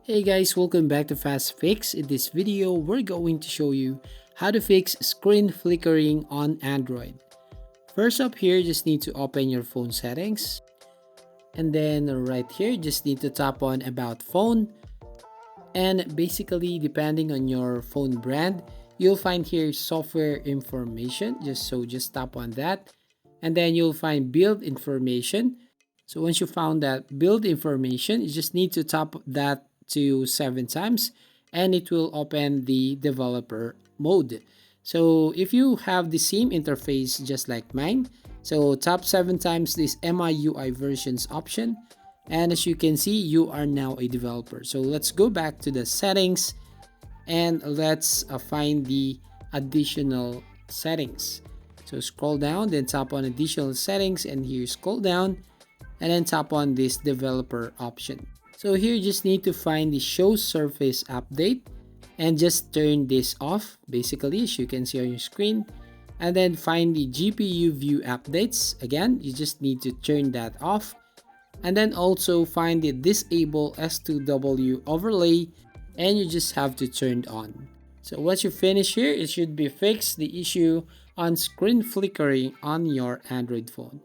Hey guys, welcome back to Fast Fix. In this video, we're going to show you how to fix screen flickering on Android. First up here, you just need to open your phone settings. And then right here, you just need to tap on About Phone. And basically, depending on your phone brand, you'll find here software information. Just tap on that. And then you'll find build information. So once you found that build information, you just need to tap that to 7 times and it will open the developer mode. So if you have the same interface just like mine, so tap 7 times this MIUI versions option, and as you can see, you are now a developer. So let's go back to the settings and let's find the additional settings. So scroll down, then tap on additional settings, and here scroll down and then tap on this developer option. So here you just need to find the show surface update and just turn this off, basically, as you can see on your screen. And then find the GPU view updates. Again, you just need to turn that off. And then also find the disable S2W overlay and you just have to turn it on. So once you finish here, it should be fixed the issue on screen flickering on your Android phone.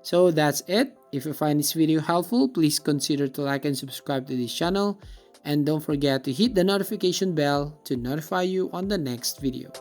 So that's it. If you find this video helpful, please consider to like and subscribe to this channel. And don't forget to hit the notification bell to notify you on the next video.